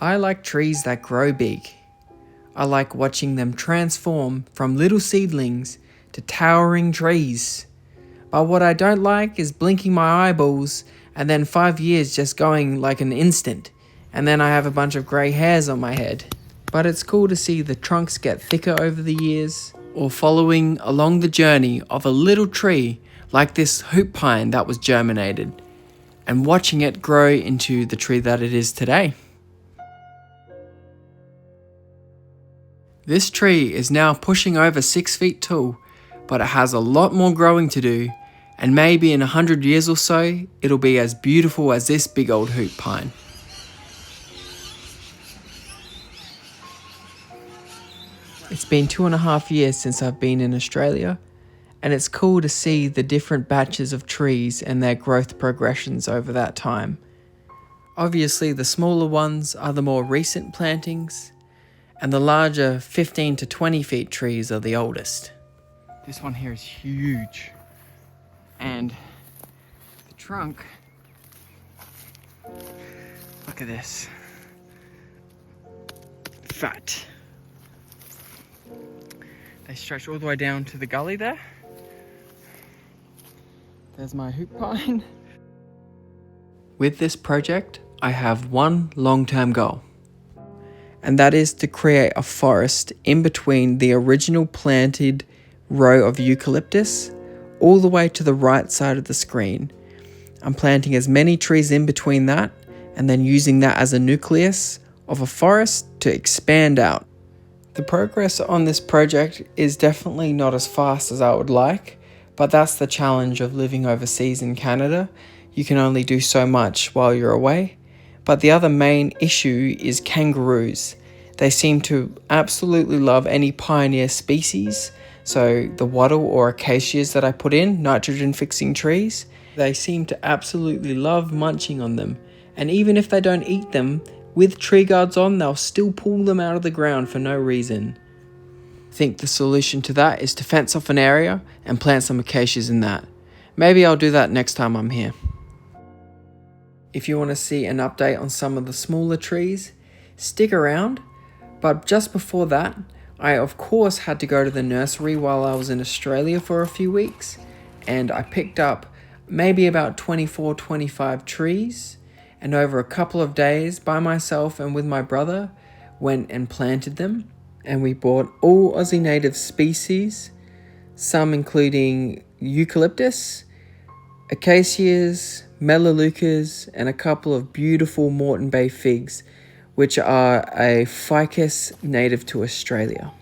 I like trees that grow big. I like watching them transform from little seedlings to towering trees. But what I don't like is blinking my eyeballs and then 5 years just going like an instant, and then I have a bunch of grey hairs on my head. But it's cool to see the trunks get thicker over the years, or following along the journey of a little tree like this hoop pine that was germinated, and watching it grow into the tree that it is today. This tree is now pushing over 6 feet tall, but it has a lot more growing to do, and maybe in 100 years or so, it'll be as beautiful as this big old hoop pine. It's been 2.5 years since I've been in Australia, and it's cool to see the different batches of trees and their growth progressions over that time. Obviously, the smaller ones are the more recent plantings, and the larger 15 to 20 feet trees are the oldest. This one here is huge, and the trunk, look at this, fat. They stretch all the way down to the gully there. There's my hoop pine. With this project, I have one long-term goal, and that is to create a forest in between the original planted row of eucalyptus all the way to the right side of the screen. I'm planting as many trees in between that, and then using that as a nucleus of a forest to expand out. The progress on this project is definitely not as fast as I would like, but that's the challenge of living overseas in Canada. You can only do so much while you're away. But the other main issue is kangaroos. They seem to absolutely love any pioneer species, so the wattle or acacias that I put in, nitrogen fixing trees, they seem to absolutely love munching on them. And even if they don't eat them, with tree guards on, they'll still pull them out of the ground for no reason. I think the solution to that is to fence off an area and plant some acacias in that. Maybe I'll do that next time I'm here. If you want to see an update on some of the smaller trees, stick around. But just before that, I of course had to go to the nursery while I was in Australia for a few weeks, and I picked up maybe about 24-25 trees, and over a couple of days by myself and with my brother went and planted them. And we bought all Aussie native species, some including eucalyptus, acacias, melaleucas, and a couple of beautiful Moreton Bay figs, which are a ficus native to Australia.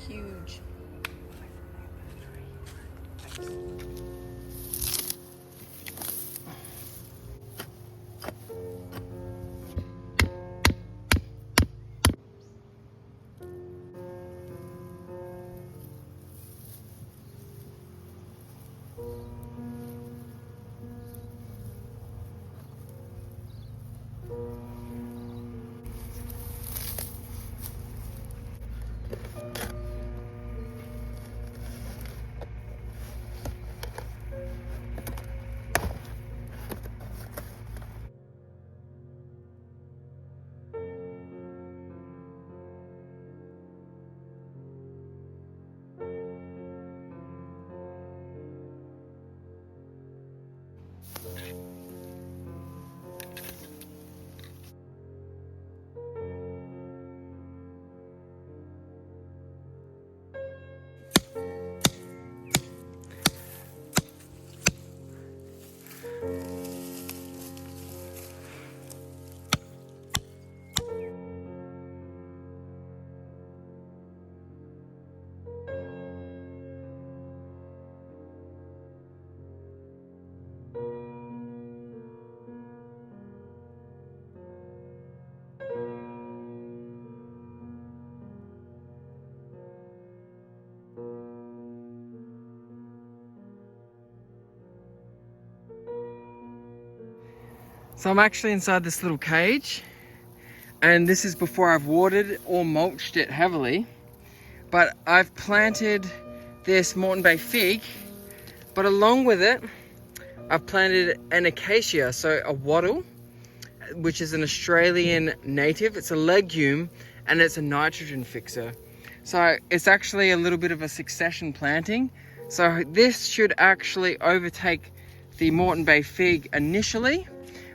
Huge. So I'm actually inside this little cage, and this is before I've watered or mulched it heavily. But I've planted this Moreton Bay fig, but along with it, I've planted an acacia, so a wattle, which is an Australian native. It's a legume and it's a nitrogen fixer. So it's actually a little bit of a succession planting. So this should actually overtake the Moreton Bay fig initially,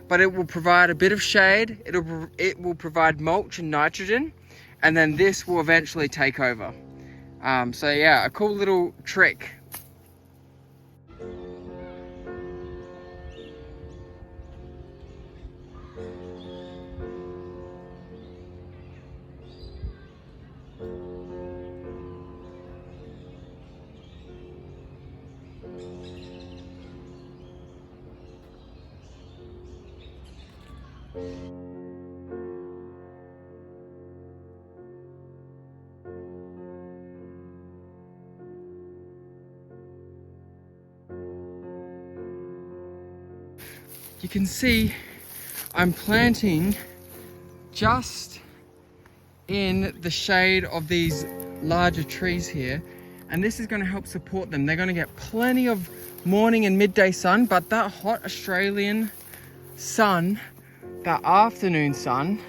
but it will provide a bit of shade. It will provide mulch and nitrogen, and then this will eventually take over. So yeah, a cool little trick. You can see I'm planting just in the shade of these larger trees here, and this is going to help support them. They're going to get plenty of morning and midday sun, but that hot Australian sun, that afternoon sun,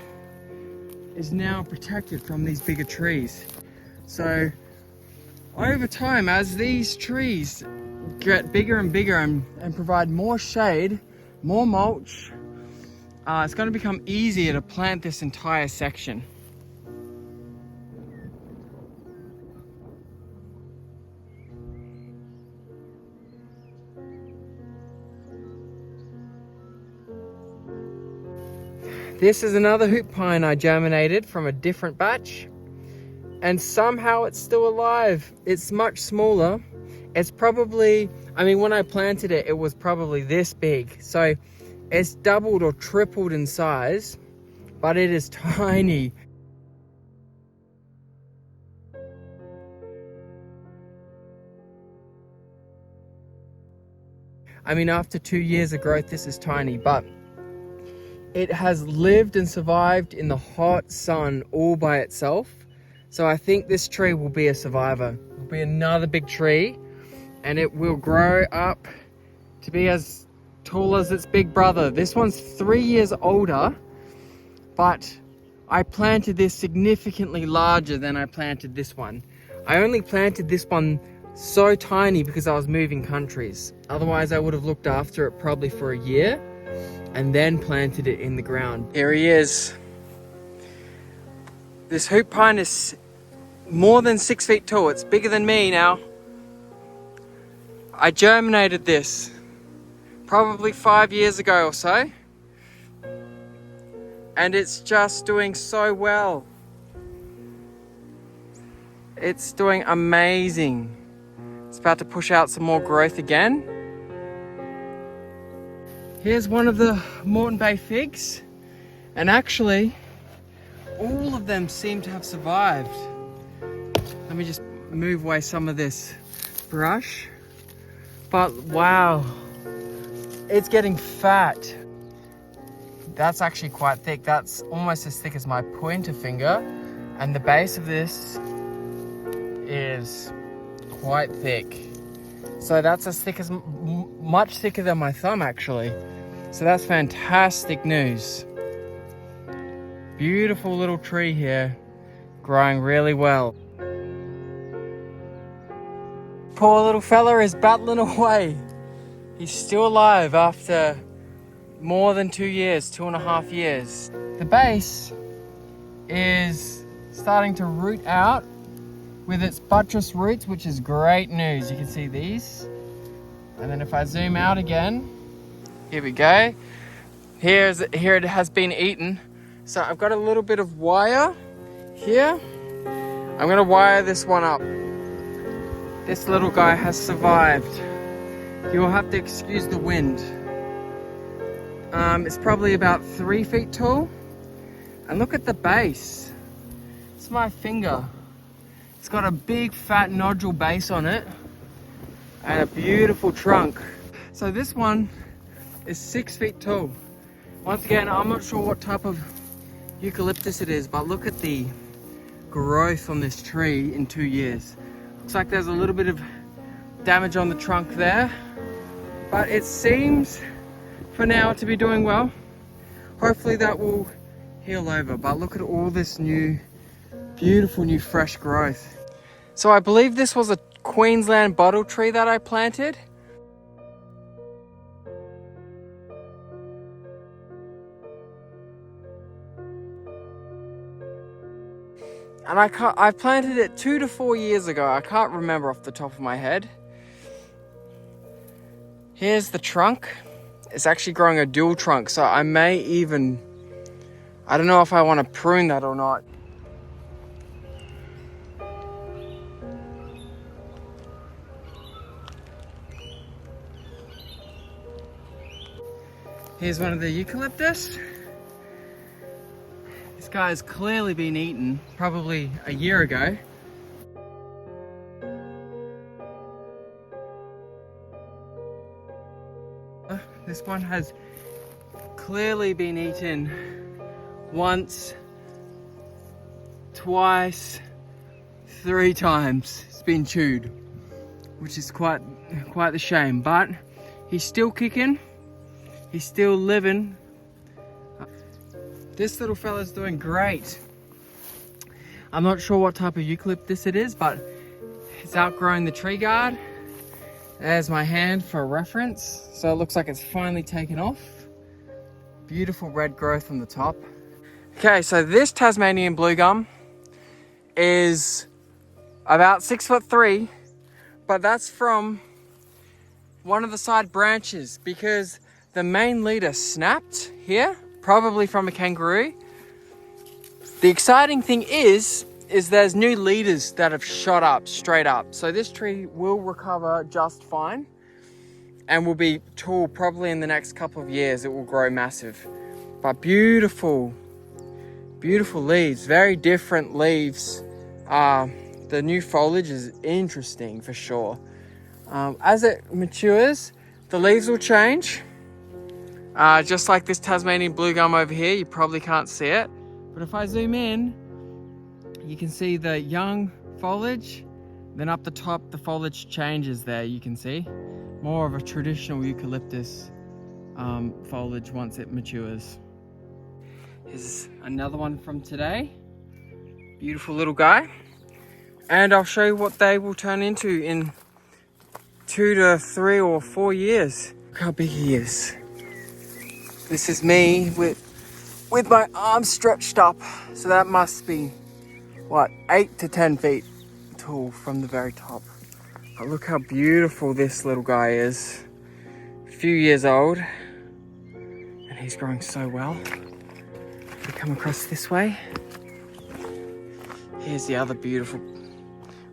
is now protected from these bigger trees. So over time, as these trees get bigger and bigger and provide more shade, more mulch, it's going to become easier to plant this entire section. This is another hoop pine I germinated from a different batch, and somehow it's still alive. It's much smaller. It's probably, I mean, when I planted it, it was probably this big. So it's doubled or tripled in size, but it is tiny. I mean, after 2 years of growth, this is tiny, but it has lived and survived in the hot sun all by itself. So I think this tree will be a survivor. It will be another big tree, and it will grow up to be as tall as its big brother. This one's 3 years older, but I planted this significantly larger than I planted this one. I only planted this one so tiny because I was moving countries. Otherwise, I would have looked after it probably for a year and then planted it in the ground. Here he is. This hoop pine is more than 6 feet tall. It's bigger than me now. I germinated this probably 5 years ago or so, and it's just doing so well. It's doing amazing. It's about to push out some more growth again. Here's one of the Moreton Bay figs, and actually all of them seem to have survived. Let me just move away some of this brush. But wow, it's getting fat. That's actually quite thick. That's almost as thick as my pointer finger, and the base of this is quite thick. So that's as thick as, much thicker than my thumb actually. So that's fantastic news. Beautiful little tree here, growing really well. Poor little fella is battling away. He's still alive after more than 2 years, 2.5 years. The base is starting to root out with its buttress roots, which is great news. You can see these. And then if I zoom out again, here we go. Here it has been eaten. So I've got a little bit of wire here. I'm gonna wire this one up. This little guy has survived. You'll have to excuse the wind. It's probably about 3 feet tall. And look at the base. It's my finger. It's got a big fat nodule base on it and a beautiful trunk. So this one is 6 feet tall. Once again, I'm not sure what type of eucalyptus it is, but look at the growth on this tree in 2 years. Looks like there's a little bit of damage on the trunk there, but it seems for now to be doing well. Hopefully that will heal over, but look at all this new, beautiful new fresh growth. So I believe this was a Queensland bottle tree that I planted. And I planted it 2 to 4 years ago. I can't remember off the top of my head. Here's the trunk. It's actually growing a dual trunk, so I may even, I don't know if I want to prune that or not. Here's one of the eucalyptus. This guy's clearly been eaten, probably a year ago. This one has clearly been eaten once, twice, 3 times. It's been chewed, which is quite the shame, but he's still kicking, he's still living. This little fella's doing great. I'm not sure what type of eucalyptus it is, but it's outgrowing the tree guard. There's my hand for reference. So it looks like it's finally taken off. Beautiful red growth on the top. Okay, so this Tasmanian blue gum is about 6'3", but that's from one of the side branches because the main leader snapped here, probably from a kangaroo. The exciting thing is there's new leaders that have shot up straight up. So this tree will recover just fine and will be tall probably in the next couple of years. It will grow massive. But beautiful, beautiful leaves, very different leaves. The new foliage is interesting for sure. As it matures, the leaves will change. Just like this Tasmanian blue gum over here, you probably can't see it. But if I zoom in, you can see the young foliage, then up the top the foliage changes there, you can see. More of a traditional eucalyptus foliage once it matures. Here's another one from today. Beautiful little guy. And I'll show you what they will turn into in 2 to 3 or 4 years. Look how big he is. This is me with my arms stretched up. So that must be, what, 8 to 10 feet tall from the very top. But look how beautiful this little guy is. A few years old. And he's growing so well. We come across this way. Here's the other beautiful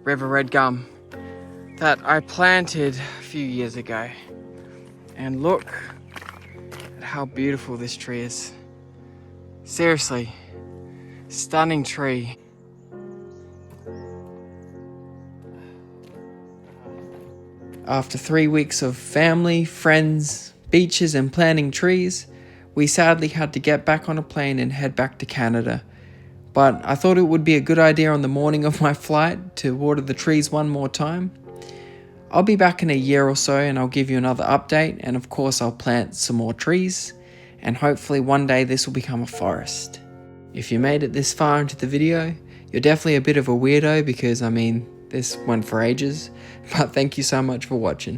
river red gum that I planted a few years ago. And look at how beautiful this tree is. Seriously, stunning tree. After 3 weeks of family, friends, beaches and planting trees, we sadly had to get back on a plane and head back to Canada. But I thought it would be a good idea on the morning of my flight to water the trees one more time. I'll be back in a year or so and I'll give you another update, and of course I'll plant some more trees and hopefully one day this will become a forest. If you made it this far into the video, you're definitely a bit of a weirdo because this went for ages, but thank you so much for watching.